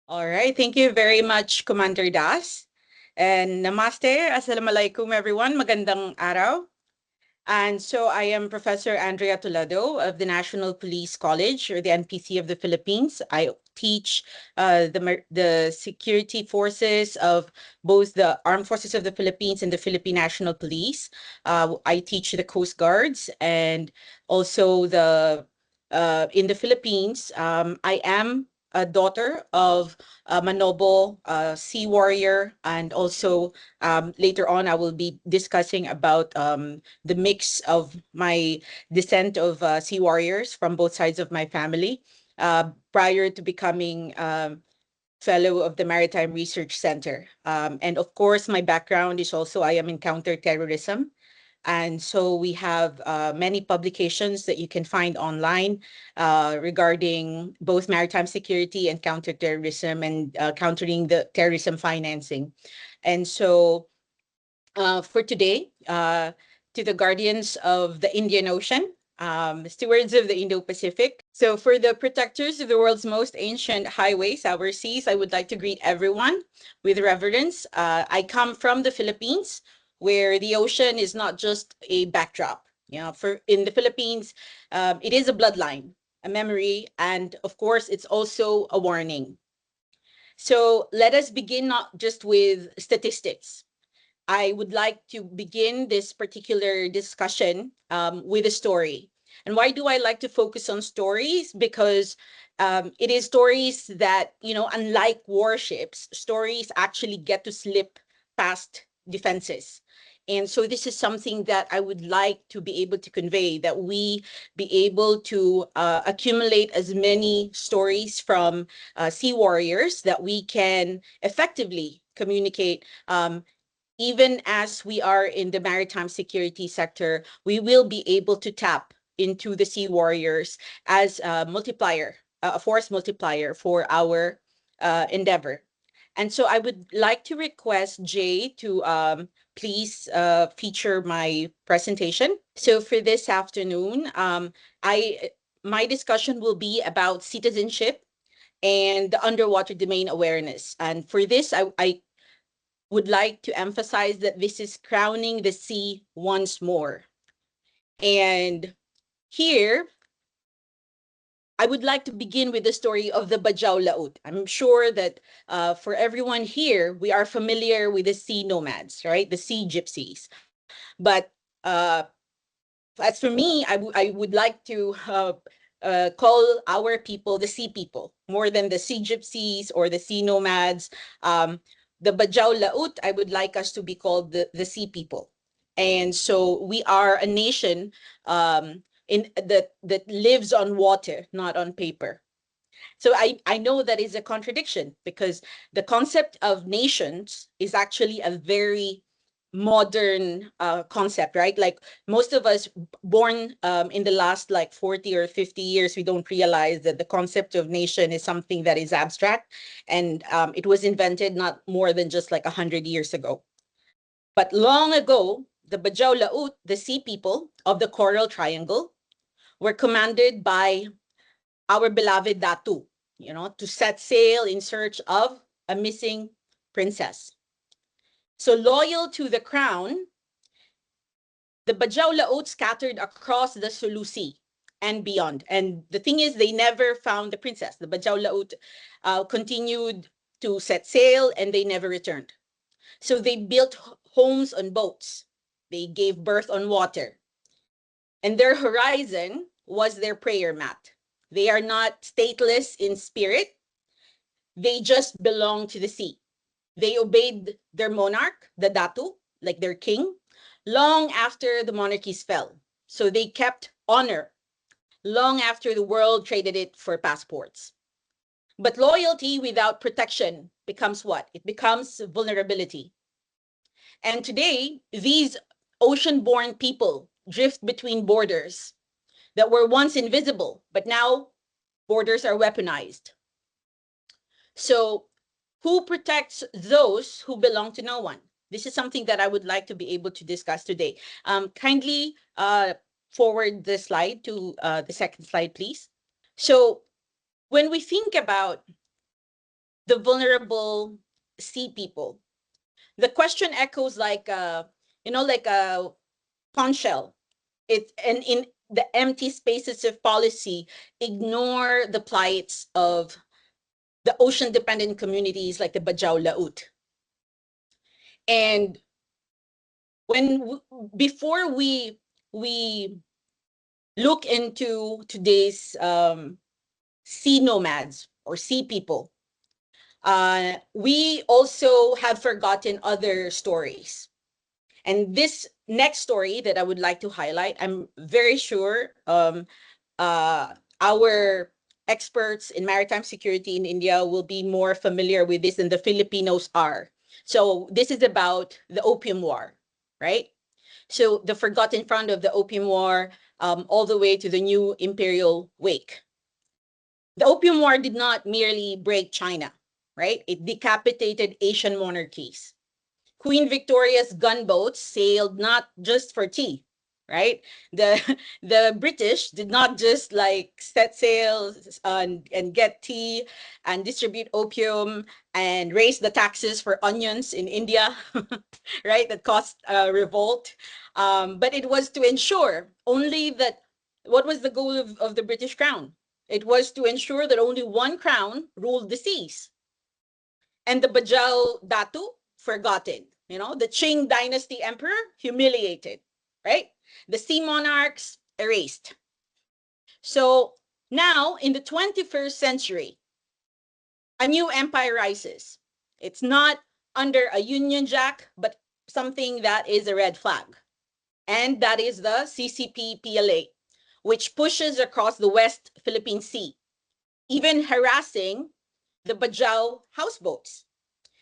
All right, thank you very much, Commander Das. And namaste, assalamualaikum everyone, magandang araw. And so I am Professor Andrea Toledo of the National Police College, or the NPC of the Philippines. I teach the security forces of both the Armed Forces of the Philippines and the Philippine National Police. I teach the Coast Guards and also in the Philippines. I am a daughter of a Manobo sea warrior, and also later on I will be discussing about the mix of my descent of sea warriors from both sides of my family prior to becoming fellow of the Maritime Research Centre. And of course, my background is also I am in counterterrorism. And so we have many publications that you can find online regarding both maritime security and counterterrorism and countering the terrorism financing. And so for today, to the guardians of the Indian Ocean, stewards of the Indo-Pacific. So for the protectors of the world's most ancient highways, our seas, I would like to greet everyone with reverence. I come from the Philippines, where the ocean is not just a backdrop. For in the Philippines, it is a bloodline, a memory, and of course, it's also a warning. So let us begin not just with statistics. I would like to begin this particular discussion with a story. And why do I like to focus on stories? Because it is stories that, unlike warships, stories actually get to slip past defenses. And so this is something that I would like to be able to convey, that we be able to accumulate as many stories from sea warriors that we can effectively communicate even as we are in the maritime security sector, we will be able to tap into the sea warriors as a multiplier, a force multiplier for our endeavor. And so I would like to request Jay to please feature my presentation. So for this afternoon, my discussion will be about citizenship and the underwater domain awareness. And for this, I would like to emphasize that this is crowning the sea once more. And here, I would like to begin with the story of the Bajau Laut. I'm sure that for everyone here, we are familiar with the sea nomads, right? The sea gypsies. But uh, as for me, I would like to call our people the sea people more than the sea gypsies or the sea nomads. The Bajau Laut, I would like us to be called the sea people. And so we are a nation that lives on water, not on paper. So I know that is a contradiction because the concept of nations is actually a very modern concept, right? Like most of us born in the last like 40 or 50 years, we don't realize that the concept of nation is something that is abstract, and it was invented not more than just like 100 years ago. But long ago, the Bajau Laut, the sea people of the Coral Triangle, were commanded by our beloved Datu, to set sail in search of a missing princess. So loyal to the crown, the Bajau Laut scattered across the Sulu Sea and beyond. And the thing is, they never found the princess. The Bajau Laut continued to set sail and they never returned. So they built homes on boats. They gave birth on water. And their horizon was their prayer mat. They are not stateless in spirit. They just belong to the sea. They obeyed their monarch, the Datu, like their king, long after the monarchies fell. So they kept honor long after the world traded it for passports. But loyalty without protection becomes what? It becomes vulnerability. And today, these ocean-born people drift between borders that were once invisible, but now borders are weaponized. So who protects those who belong to no one? This is something that I would like to be able to discuss today. Kindly forward the slide to the second slide, please. So when we think about the vulnerable sea people. The question echoes like like a conch shell. And in the empty spaces of policy, ignore the plights of the ocean dependent communities like the Bajau Laut. And before we look into today's sea nomads or sea people, we also have forgotten other stories. And this next story that I would like to highlight, I'm very sure our experts in maritime security in India will be more familiar with this than the Filipinos are. So this is about the Opium War, right? So the forgotten front of the Opium War, all the way to the new imperial wake. The Opium War did not merely break China, right? It decapitated Asian monarchies. Queen Victoria's gunboats sailed not just for tea, right? The the British did not just like set sails and get tea and distribute opium and raise the taxes for onions in India, right? That caused a revolt. But it was to ensure only that what was the goal of the British crown? It was to ensure that only one crown ruled the seas. And the Bajau Datu, forgotten. The Qing dynasty emperor, humiliated, right? The sea monarchs, erased. So now in the 21st century, a new empire rises. It's not under a Union Jack, but something that is a red flag. And that is the CCP PLA, which pushes across the West Philippine Sea, even harassing the Bajau houseboats,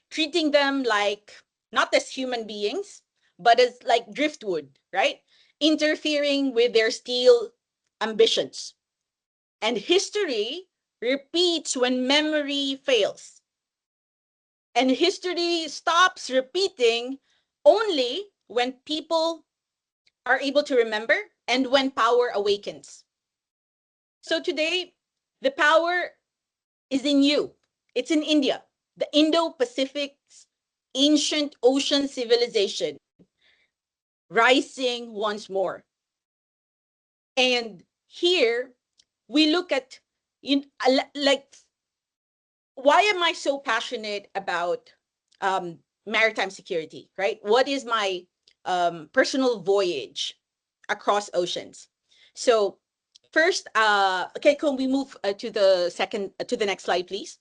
treating them like not as human beings, but as like driftwood, right? Interfering with their steel ambitions. And history repeats when memory fails. And history stops repeating only when people are able to remember and when power awakens. So today, the power is in you. It's in India, the Indo-Pacific's ancient ocean civilization rising once more. And here we look at like, why am I so passionate about maritime security, right? What is my personal voyage across oceans? So first, okay, can we move to the next slide, please?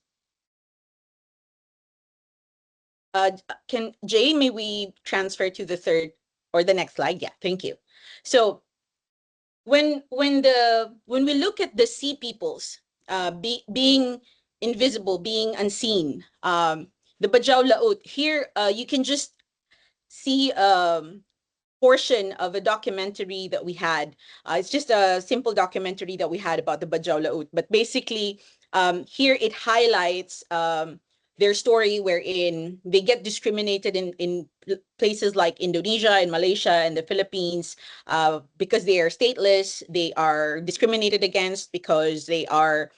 Can Jay, may we transfer to the third or the next slide? Yeah, thank you. So when we look at the sea peoples being invisible, being unseen, the Bajau Laut here, you can just see portion of a documentary that we had. It's just a simple documentary that we had about the Bajau Laut, but basically here it highlights their story wherein they get discriminated in places like Indonesia and Malaysia and the Philippines because they are stateless. They are discriminated against because they are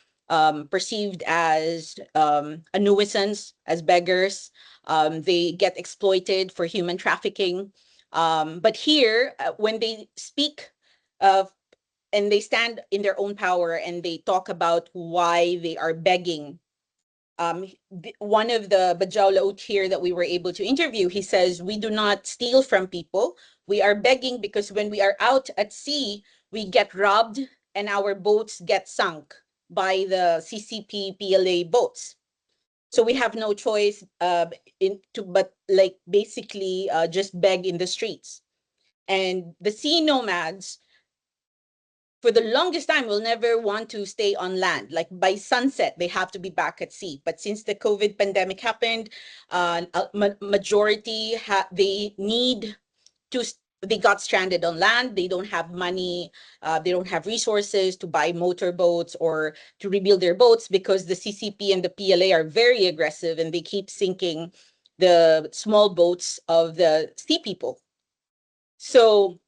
perceived as a nuisance, as beggars. They get exploited for human trafficking. But here, when they speak of and they stand in their own power and they talk about why they are begging. One of the Bajau Laut here that we were able to interview, he says, we do not steal from people. We are begging because when we are out at sea, we get robbed and our boats get sunk by the CCP PLA boats. So we have no choice but like basically just beg in the streets. And the sea nomads, for the longest time, will never want to stay on land. Like by sunset, they have to be back at sea. But since the COVID pandemic happened, majority they need to. They got stranded on land. They don't have money. They don't have resources to buy motorboats or to rebuild their boats because the CCP and the PLA are very aggressive and they keep sinking the small boats of the sea people. So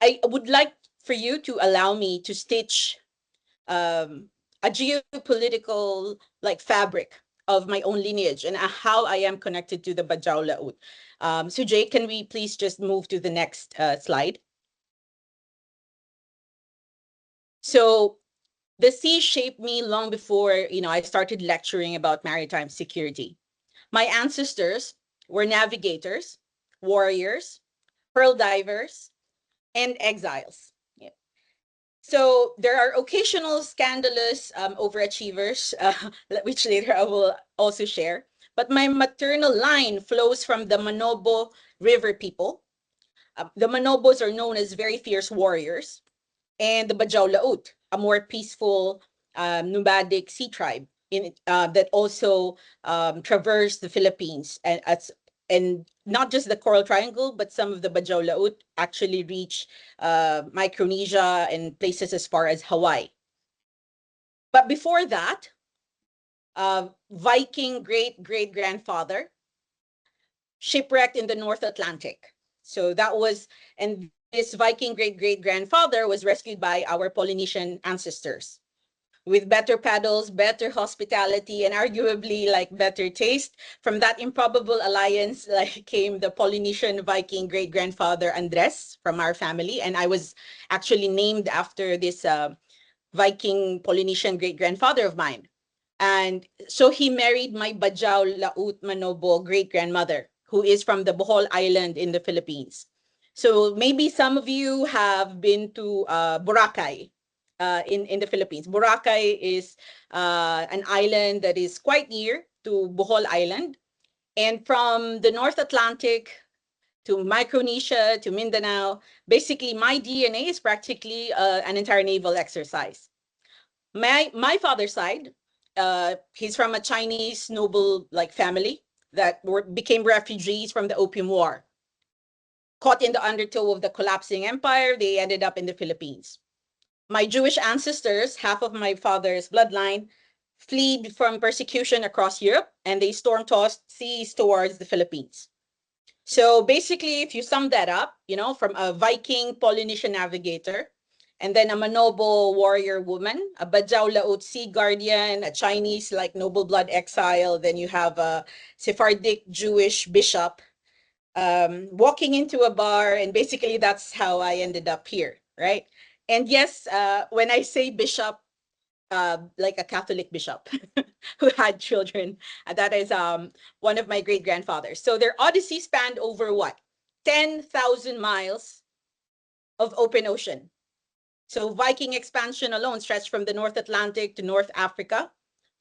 I would like for you to allow me to stitch a geopolitical like fabric of my own lineage and how I am connected to the Bajau Laut. So Jay, can we please just move to the next slide? So the sea shaped me long before, I started lecturing about maritime security. My ancestors were navigators, warriors, pearl divers, and exiles. Yeah. So there are occasional scandalous overachievers, which later I will also share. But my maternal line flows from the Manobo River people. The Manobos are known as very fierce warriors, and the Bajau Laut, a more peaceful nomadic sea tribe that also traversed the Philippines and not just the Coral Triangle, but some of the Bajau Laut actually reach Micronesia and places as far as Hawaii. But before that, Viking great-great-grandfather shipwrecked in the North Atlantic. So that was, and this Viking great-great-grandfather was rescued by our Polynesian ancestors. With better paddles, better hospitality, and arguably like better taste. From that improbable alliance, like came the Polynesian Viking great-grandfather Andres from our family. And I was actually named after this Viking Polynesian great-grandfather of mine. And so he married my Bajau Laut Manobo great-grandmother, who is from the Bohol Island in the Philippines. So maybe some of you have been to Boracay in the Philippines. Boracay is an island that is quite near to Bohol Island. And from the North Atlantic to Micronesia to Mindanao, basically my DNA is practically an entire naval exercise. My father's side, he's from a Chinese noble like family that became refugees from the Opium War. Caught in the undertow of the collapsing empire, they ended up in the Philippines. My Jewish ancestors, half of my father's bloodline, fled from persecution across Europe and they storm-tossed seas towards the Philippines. So basically, if you sum that up, from a Viking Polynesian navigator, and then a Manobo warrior woman, a Bajau Laut sea guardian, a Chinese like noble blood exile, then you have a Sephardic Jewish bishop walking into a bar, and basically that's how I ended up here, right? And yes, when I say bishop, like a Catholic bishop who had children, that is one of my great grandfathers. So their odyssey spanned over what? 10,000 miles of open ocean. So Viking expansion alone stretched from the North Atlantic to North Africa,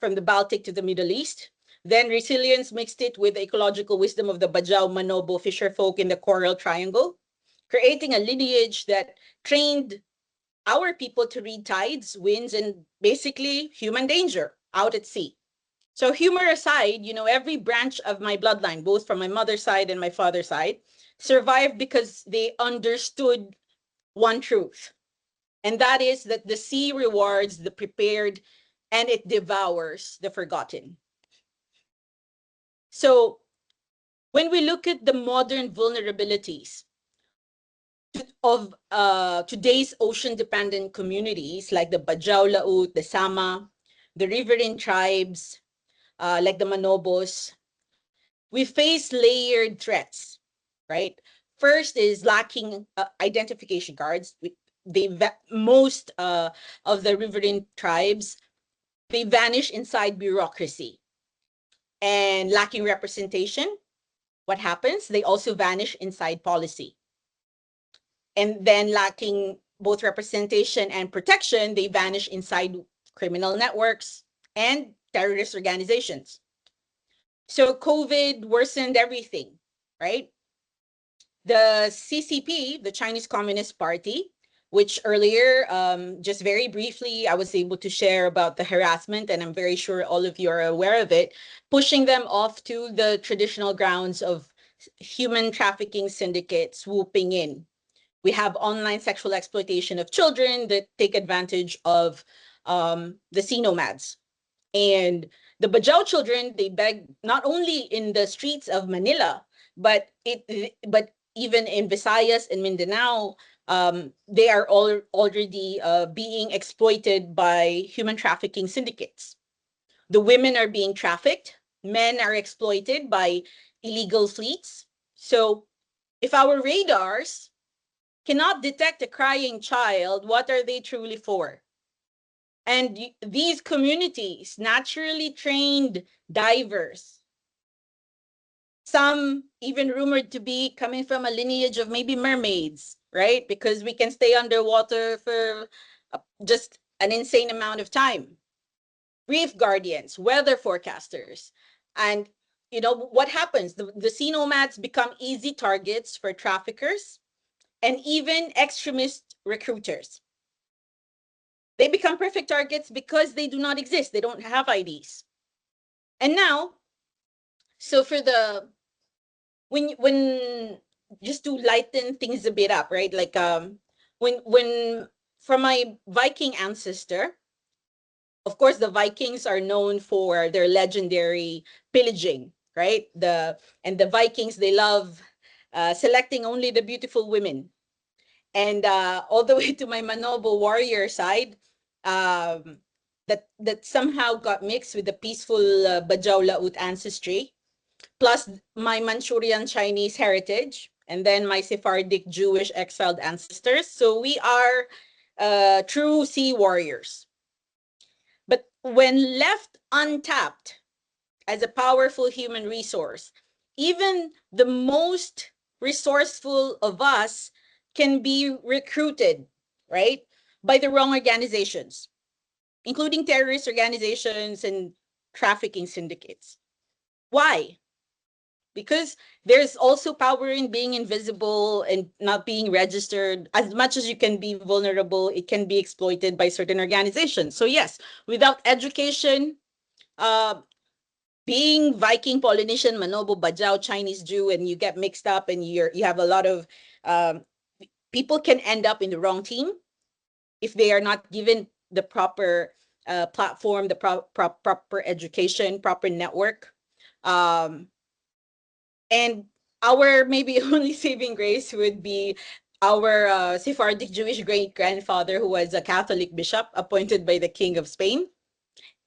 from the Baltic to the Middle East. Then resilience mixed it with the ecological wisdom of the Bajau Manobo fisher folk in the Coral Triangle, creating a lineage that trained our people to read tides, winds, and basically human danger out at sea. So humor aside, every branch of my bloodline, both from my mother's side and my father's side, survived because they understood one truth. And that is that the sea rewards the prepared and it devours the forgotten. So when we look at the modern vulnerabilities of today's ocean-dependent communities, like the Bajau Laut, the Sama, the riverine tribes, like the Manobos, we face layered threats, right? First is lacking identification cards. Most of the riverine tribes, they vanish inside bureaucracy. And lacking representation, what happens? They also vanish inside policy. And then lacking both representation and protection, they vanish inside criminal networks and terrorist organizations. So COVID worsened everything, right? The CCP, the Chinese Communist Party, which earlier, just very briefly, I was able to share about the harassment, and I'm very sure all of you are aware of it, pushing them off to the traditional grounds of human trafficking syndicates swooping in. We have online sexual exploitation of children that take advantage of the sea nomads. And the Bajau children, they beg not only in the streets of Manila, but even in Visayas and Mindanao, they are already being exploited by human trafficking syndicates. The women are being trafficked. Men are exploited by illegal fleets. So if our radars cannot detect a crying child, what are they truly for? And these communities, naturally trained divers, some even rumored to be coming from a lineage of maybe mermaids, right? Because we can stay underwater for just an insane amount of time. Reef guardians, weather forecasters, and what happens? The sea nomads become easy targets for traffickers and even extremist recruiters. They become perfect targets because they do not exist. They don't have IDs. And now, so for the when just to lighten things a bit up, right? Like when from my Viking ancestor, of course the Vikings are known for their legendary pillaging, right? The Vikings, they love selecting only the beautiful women. And all the way to my Manobo warrior side, that somehow got mixed with the peaceful Bajau Laut ancestry, plus my Manchurian Chinese heritage, and then my Sephardic Jewish exiled ancestors. So we are true sea warriors. But when left untapped as a powerful human resource, even the most resourceful of us can be recruited, right, by the wrong organizations, including terrorist organizations and trafficking syndicates. Why? Because there's also power in being invisible and not being registered. As much as you can be vulnerable, it can be exploited by certain organizations. So yes, without education, uh, being Viking, Polynesian, Manobo, Bajau, Chinese, Jew, and you get mixed up, and you have a lot of people can end up in the wrong team if they are not given the proper platform, the proper education, proper network. And our maybe only saving grace would be our Sephardic Jewish great grandfather, who was a Catholic bishop appointed by the King of Spain,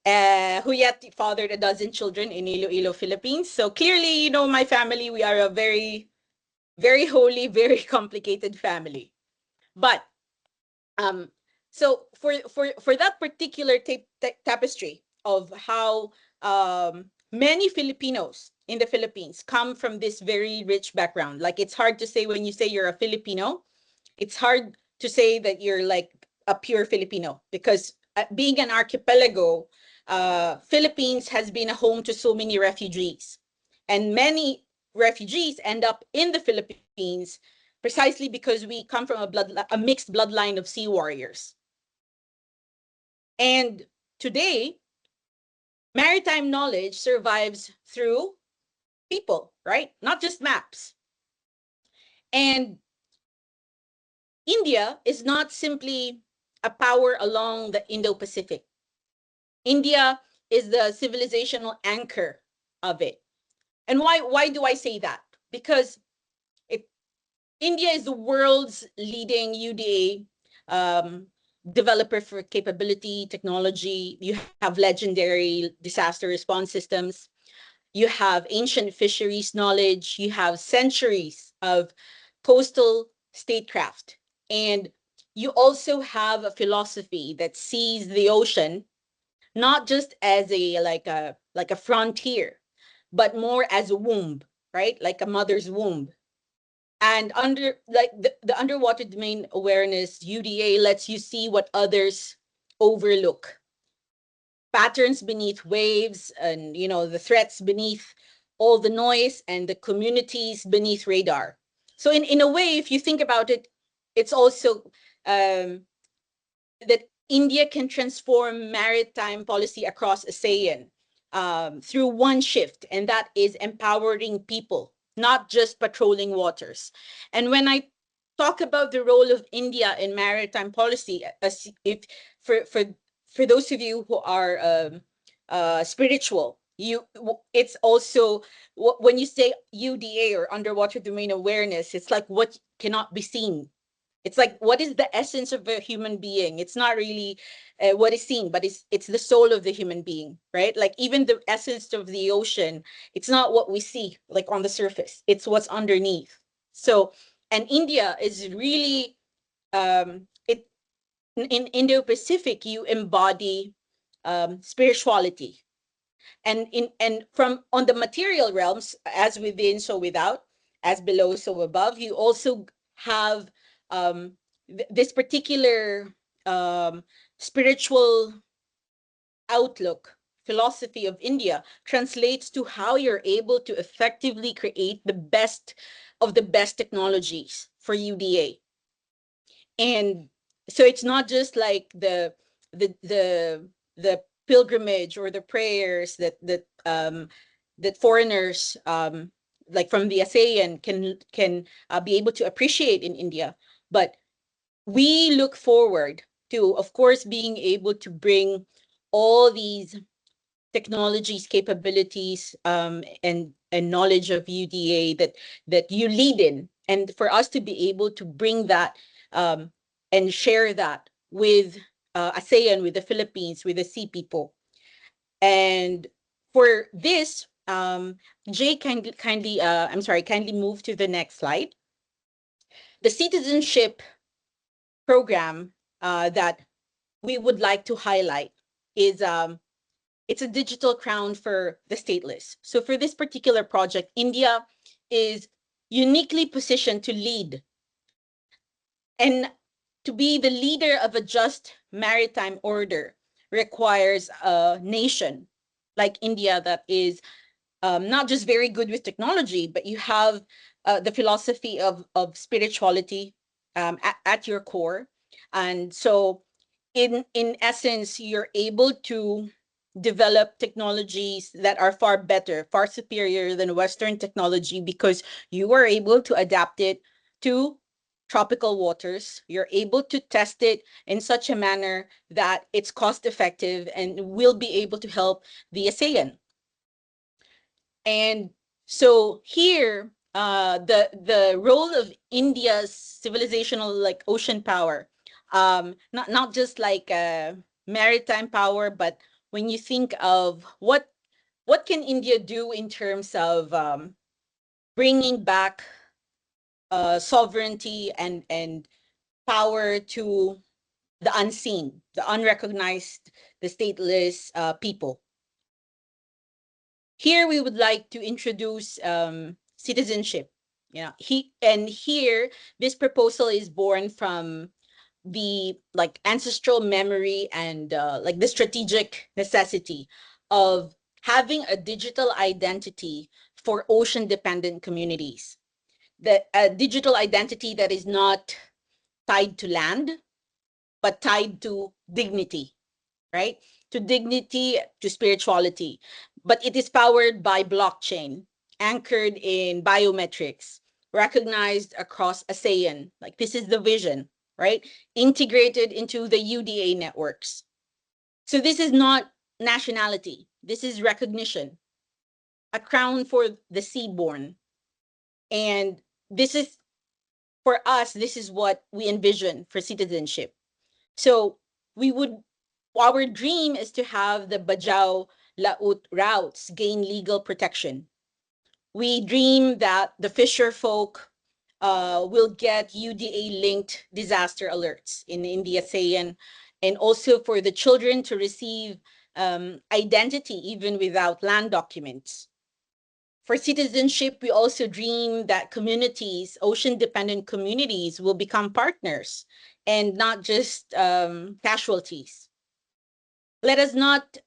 who yet fathered a dozen children in Iloilo, Philippines. So clearly, my family, we are a very, very holy, very complicated family. But so for that particular tapestry of how many Filipinos in the Philippines come from this very rich background. Like, it's hard to say when you say you're a Filipino, it's hard to say that you're like a pure Filipino, because being an archipelago, Philippines has been a home to so many refugees, and many refugees end up in the Philippines precisely because we come from a mixed bloodline of sea warriors. And today, maritime knowledge survives through people, right? Not just maps. And India is not simply a power along the Indo-Pacific. India is the civilizational anchor of it. And why do I say that? Because India is the world's leading UDA developer for capability technology. You have legendary disaster response systems. You have ancient fisheries knowledge. You have centuries of coastal statecraft. And you also have a philosophy that sees the ocean not just as a frontier, but more as a womb, right? Like a mother's womb. And the underwater domain awareness, UDA, lets you see what others overlook. Patterns beneath waves, and the threats beneath all the noise, and the communities beneath radar. So in a way, if you think about it, it's also that India can transform maritime policy across ASEAN through one shift, and that is empowering people, not just patrolling waters. And when I talk about the role of India in maritime policy, for those of you who are spiritual, it's also when you say UDA or underwater domain awareness, it's like what cannot be seen It's like, what is the essence of a human being? It's not really what is seen, but it's the soul of the human being, right? Like even the essence of the ocean, it's not what we see like on the surface. It's what's underneath. So, and India is really it in Indo-Pacific, you embody spirituality, and from on the material realms, as within so without, as below so above, you also have this particular spiritual outlook philosophy of India translates to how you're able to effectively create the best of the best technologies for UDA. And so it's not just like the pilgrimage or the prayers that foreigners like from the ASEAN can be able to appreciate in India, but we look forward to, of course, being able to bring all these technologies, capabilities, and knowledge of UDA that you lead in, and for us to be able to bring that and share that with ASEAN, with the Philippines, with the Sea people. And for this, Jay, kindly move to the next slide. The citizenship program that we would like to highlight is it's a digital crown for the stateless. So for this particular project, India is uniquely positioned to lead and to be the leader of a just maritime order requires a nation like India that is not just very good with technology, but you have the philosophy of spirituality at your core. And so in essence, you're able to develop technologies that are far better, far superior than Western technology, because you are able to adapt it to tropical waters. You're able to test it in such a manner that it's cost effective and will be able to help the ASEAN. And so here, the role of India's civilizational like ocean power, not just like maritime power, but when you think of what can India do in terms of bringing back sovereignty and power to the unseen, the unrecognized, the stateless people. Here we would like to introduce citizenship. Here this proposal is born from the like ancestral memory and like the strategic necessity of having a digital identity for ocean dependent communities. That a digital identity that is not tied to land, but tied to dignity, right? To dignity, to spirituality. But it is powered by blockchain, anchored in biometrics, recognized across ASEAN. Like this is the vision, right? Integrated into the UDA networks. So this is not nationality. This is recognition, a crown for the seaborn. And this is, for us, this is what we envision for citizenship. So we would, our dream is to have the Bajau Laut routes gain legal protection. We dream that the fisher folk will get UDA-linked disaster alerts in the ASEAN, and also for the children to receive identity even without land documents. For citizenship, we also dream that communities, ocean-dependent communities, will become partners and not just casualties. Let us not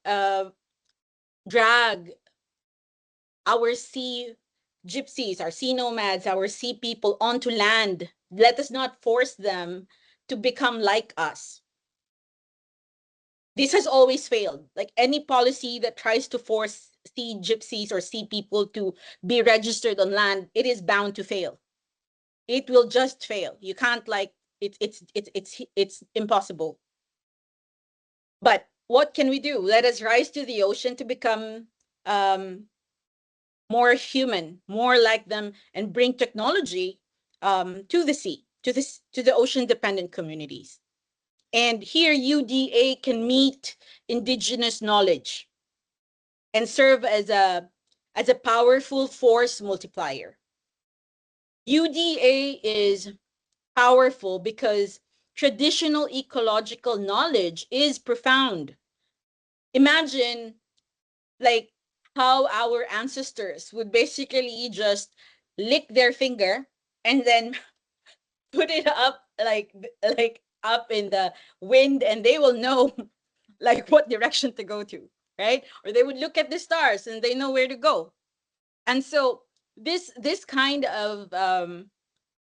drag our sea gypsies, our sea nomads, our sea people onto land. Let us not force them to become like us. This has always failed. Like any policy that tries to force sea gypsies or sea people to be registered on land, it is bound to fail. It will just fail. You can't like it's impossible. But what can we do? Let us rise to the ocean to become more human, more like them, and bring technology to the sea. to the ocean-dependent communities. And here UDA can meet indigenous knowledge and serve as a powerful force multiplier. UDA is powerful because traditional ecological knowledge is profound. Imagine like how our ancestors would basically just lick their finger and then put it up like up in the wind, and they will know like what direction to go to, right? Or they would look at the stars and they know where to go. And so this kind of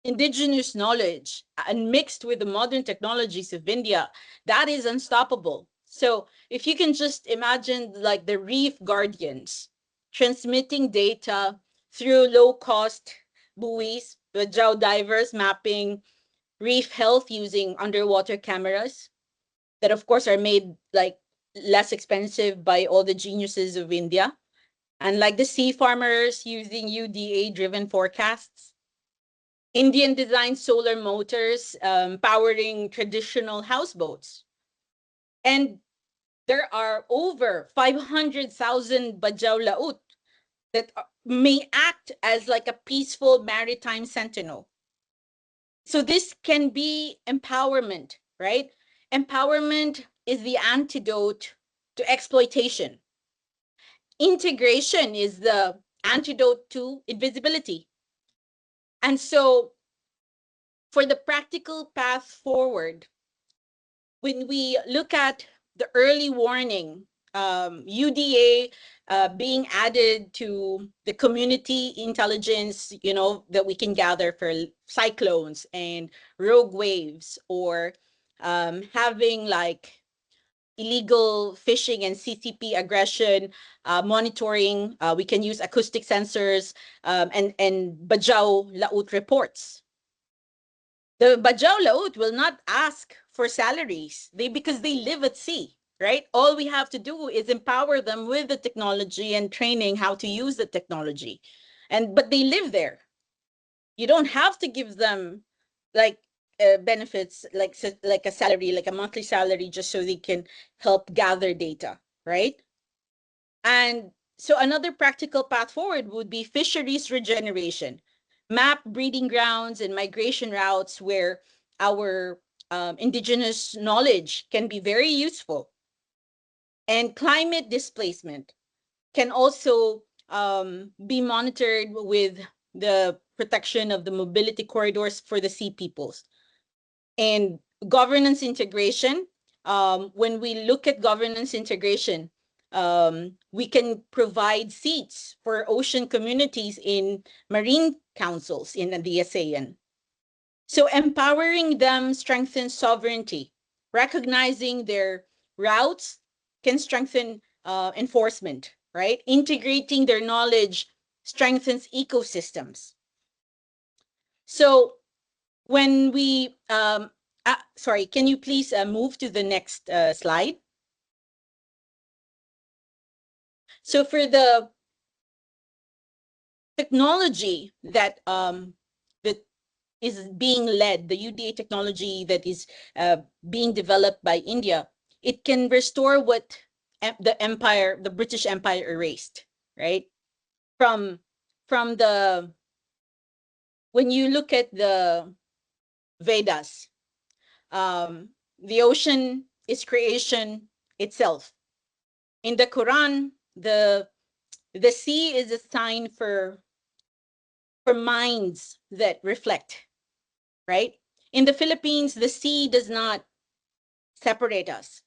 indigenous knowledge and mixed with the modern technologies of India, that is unstoppable. So if you can just imagine like the reef guardians transmitting data through low cost buoys, the geodivers mapping reef health using underwater cameras that of course are made like less expensive by all the geniuses of India, and like the sea farmers using UDA driven forecasts, Indian designed solar motors powering traditional houseboats. And there are over 500,000 Bajau Laut that may act as like a peaceful maritime sentinel. So this can be empowerment, right? Empowerment is the antidote to exploitation. Integration is the antidote to invisibility. And so for the practical path forward, when we look at the early warning, UDA being added to the community intelligence, that we can gather for cyclones and rogue waves, or having like illegal fishing and CCP aggression monitoring. We can use acoustic sensors and Bajau Laut reports. The Bajau Laut will not ask for salaries because they live at sea, right? All we have to do is empower them with the technology and training how to use the technology. But they live there. You don't have to give them like benefits like a salary, like a monthly salary, just so they can help gather data, right? And so another practical path forward would be fisheries regeneration, map breeding grounds and migration routes where our indigenous knowledge can be very useful. And climate displacement can also be monitored with the protection of the mobility corridors for the sea peoples. And governance integration, when we look at governance integration, we can provide seats for ocean communities in marine councils in the ASEAN. So empowering them strengthens sovereignty. Recognizing their routes can strengthen enforcement, right? Integrating their knowledge strengthens ecosystems. So when we, sorry, can you please move to the next slide? So for the technology that is being led, the UDA technology that is being developed by India, it can restore what the British Empire erased, right? From the, when you look at the Vedas, the ocean is creation itself. In the Quran, the sea is a sign for minds that reflect, right? In the Philippines, the sea does not separate us.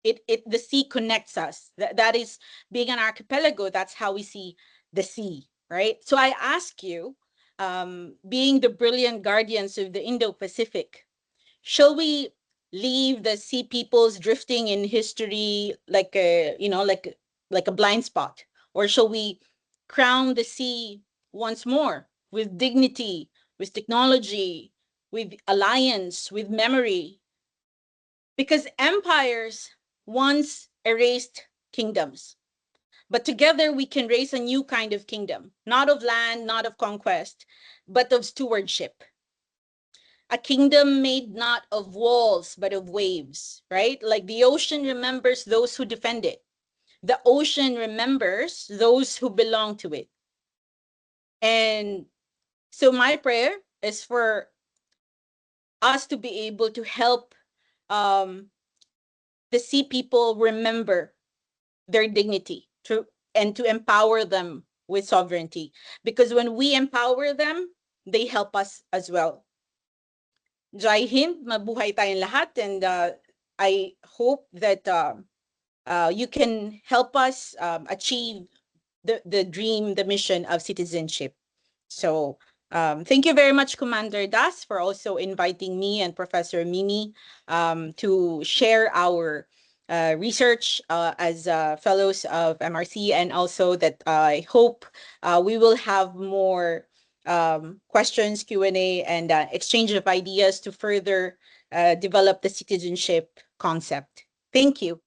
The sea connects us. That is, being an archipelago, that's how we see the sea, right? So I ask you, being the brilliant guardians of the Indo-Pacific, shall we leave the sea peoples drifting in history like a, like a blind spot, or shall we crown the sea once more with dignity, with technology, with alliance, with memory? Because empires once erased kingdoms, but together we can raise a new kind of kingdom, not of land, not of conquest, but of stewardship. a kingdom made not of walls, but of waves, right? Like the ocean remembers those who defend it. The ocean remembers those who belong to it. And so my prayer is for us to be able to help the sea people remember their dignity and to empower them with sovereignty. Because when we empower them, they help us as well. Jai Hind, mabuhay tayong lahat. And I hope that you can help us achieve the dream, the mission of citizenship. So thank you very much, Commander Das, for also inviting me and Professor Mimi to share our research as fellows of MRC, and also that I hope we will have more questions, Q&A, and exchange of ideas to further develop the citizenship concept. Thank you.